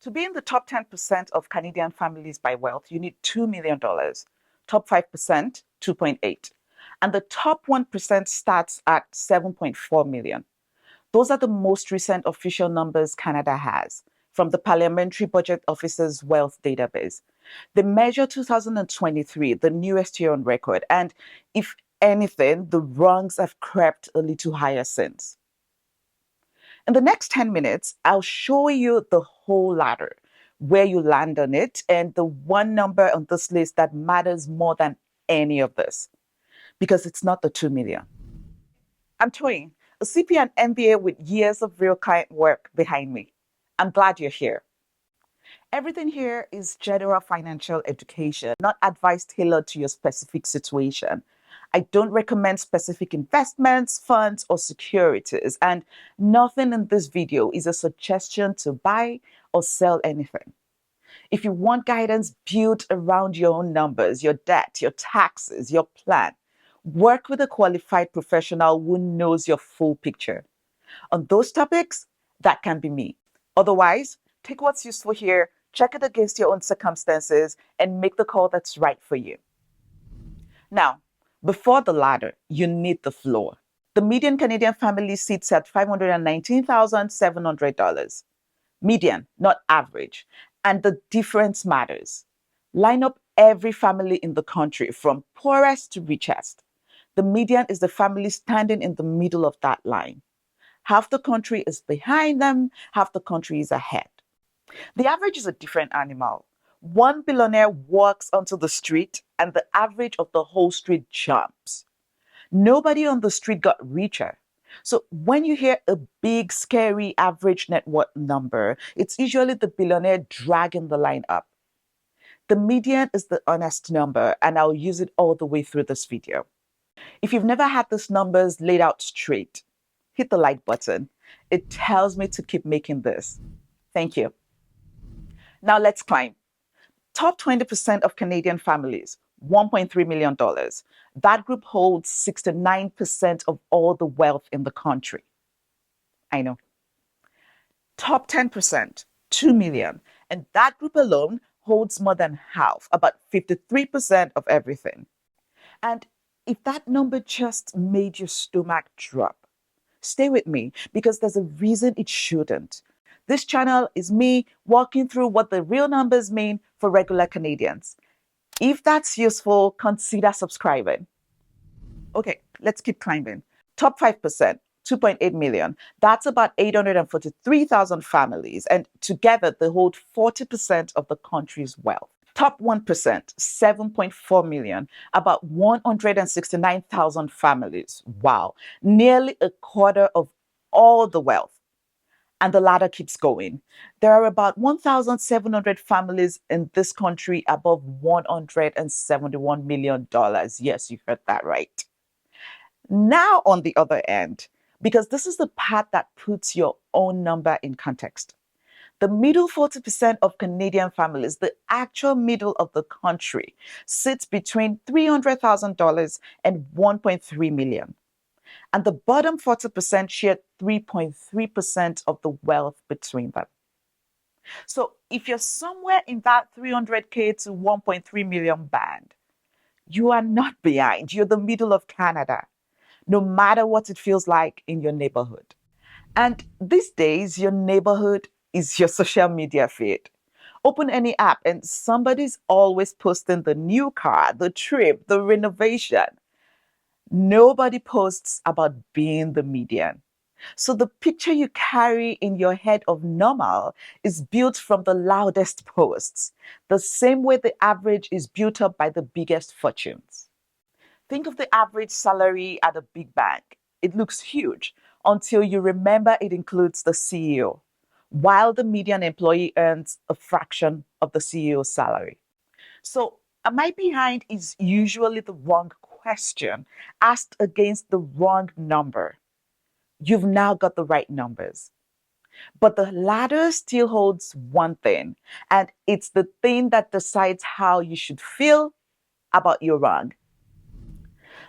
To be in the top 10% of Canadian families by wealth, you need $2 million. Top 5%, 2.8. And the top 1% starts at 7.4 million. Those are the most recent official numbers Canada has from the Parliamentary Budget Office's wealth database. They measure 2023, the newest year on record, and if anything, the rungs have crept a little higher since. In the next 10 minutes, I'll show you the whole ladder, where you land on it, and the one number on this list that matters more than any of this, because it's not the 2 million. I'm Toying, a CP and MBA with years of real client work behind me. I'm glad you're here. Everything here is general financial education, not advice tailored to your specific situation. I don't recommend specific investments, funds, or securities, and nothing in this video is a suggestion to buy or sell anything. If you want guidance built around your own numbers, your debt, your taxes, your plan, work with a qualified professional who knows your full picture. On those topics, that can be me. Otherwise, take what's useful here, check it against your own circumstances, and make the call that's right for you. Now, before the ladder, you need the floor. The median Canadian family sits at $519,700. Median, not average. And the difference matters. Line up every family in the country from poorest to richest. The median is the family standing in the middle of that line. Half the country is behind them, half the country is ahead. The average is a different animal. One billionaire walks onto the street and the average of the whole street jumps. Nobody on the street got richer. So when you hear a big, scary average net worth number, it's usually the billionaire dragging the line up. The median is the honest number, and I'll use it all the way through this video. If you've never had these numbers laid out straight, hit the like button. It tells me to keep making this. Thank you. Now let's climb. Top 20% of Canadian families, $1.3 million. That group holds 69% of all the wealth in the country. I know. Top 10%, 2 million. And that group alone holds more than half, about 53% of everything. And if that number just made your stomach drop, stay with me because there's a reason it shouldn't. This channel is me walking through what the real numbers mean for regular Canadians. If that's useful, consider subscribing. Okay, let's keep climbing. Top 5%, 2.8 million. That's about 843,000 families, and together they hold 40% of the country's wealth. Top 1%, 7.4 million, about 169,000 families. Wow, nearly a quarter of all the wealth. And the ladder keeps going. There are about 1,700 families in this country above $171 million. Yes, you heard that right. Now, on the other end, because this is the part that puts your own number in context. The middle 40% of Canadian families, the actual middle of the country, sits between $300,000 and $1.3 million. And the bottom 40% share 3.3% of the wealth between them. So if you're somewhere in that 300K to 1.3 million band, you are not behind. You're the middle of Canada, no matter what it feels like in your neighborhood. And these days, your neighborhood is your social media feed. Open any app and somebody's always posting the new car, the trip, the renovation. Nobody posts about being the median. So the picture you carry in your head of normal is built from the loudest posts, the same way the average is built up by the biggest fortunes. Think of the average salary at a big bank. It looks huge until you remember it includes the CEO, while the median employee earns a fraction of the CEO's salary. So, am I behind is usually the wrong question asked against the wrong number. You've now got the right numbers. But the ladder still holds one thing, and it's the thing that decides how you should feel about your rung.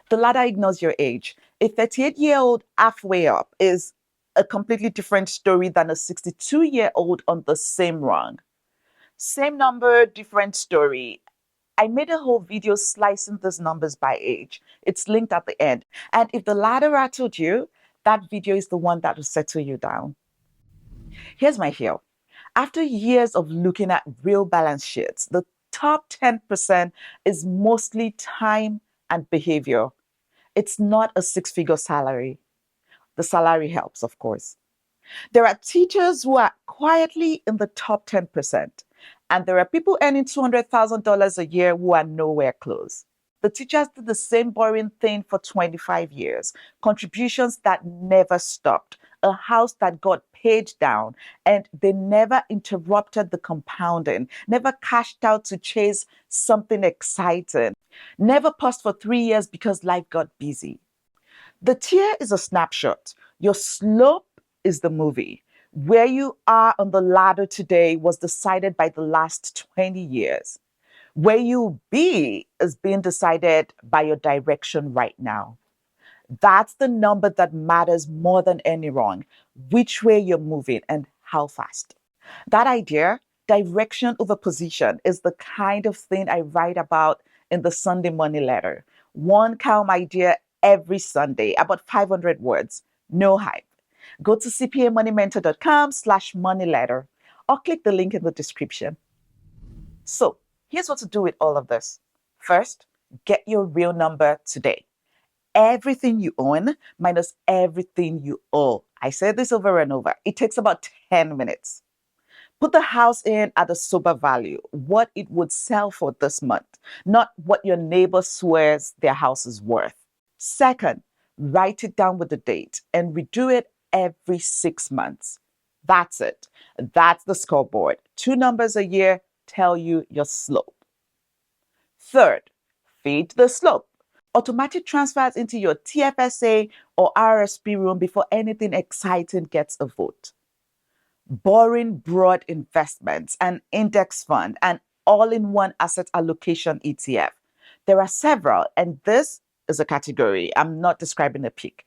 The ladder ignores your age. A 38-year-old halfway up is a completely different story than a 62-year-old on the same rung. Same number, different story. I made a whole video slicing these numbers by age. It's linked at the end. And if the ladder rattled you, that video is the one that will settle you down. Here's my heel. After years of looking at real balance sheets, the top 10% is mostly time and behavior. It's not a six-figure salary. The salary helps, of course. There are teachers who are quietly in the top 10%, and there are people earning $200,000 a year who are nowhere close. The teachers did the same boring thing for 25 years, contributions that never stopped, a house that got paid down, and they never interrupted the compounding, never cashed out to chase something exciting, never paused for 3 years because life got busy. The tier is a snapshot. Your slope is the movie. Where you are on the ladder today was decided by the last 20 years. Where you'll be is being decided by your direction right now. That's the number that matters more than any wrong, which way you're moving and how fast. That idea, direction over position, is the kind of thing I write about in the Sunday Money Letter. One calm idea every Sunday, about 500 words, no hype. Go to cpamoneymentor.com/money letter or click the link in the description. So here's what to do with all of this. First, get your real number today. Everything you own minus everything you owe. I said this over and over. It takes about 10 minutes. Put the house in at a sober value, what it would sell for this month, not what your neighbor swears their house is worth. Second, write it down with the date and redo it every 6 months. That's it. That's the scoreboard. 2 numbers a year tell you your slope. Third, feed the slope. Automatic transfers into your TFSA or RSP room before anything exciting gets a vote. Boring broad investments, an index fund, and all-in-one asset allocation ETF. There are several, and this is a category. I'm not describing a peak.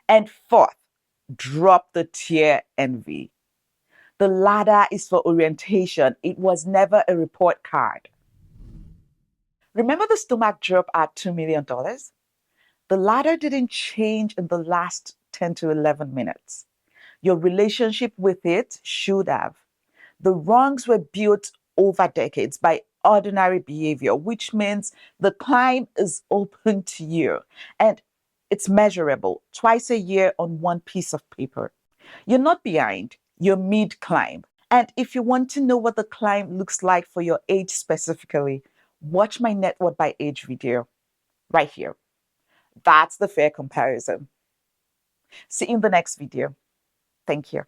And fourth, drop the tier envy. The ladder is for orientation. It was never a report card. Remember the stomach drop at $2 million? The ladder didn't change in the last 10 to 11 minutes. Your relationship with it should have. The wrongs were built over decades by ordinary behavior, which means the climb is open to you and it's measurable twice a year on one piece of paper. You're not behind, you're mid climb. And if you want to know what the climb looks like for your age specifically, watch my net worth by age video right here. That's the fair comparison. See you in the next video. Thank you.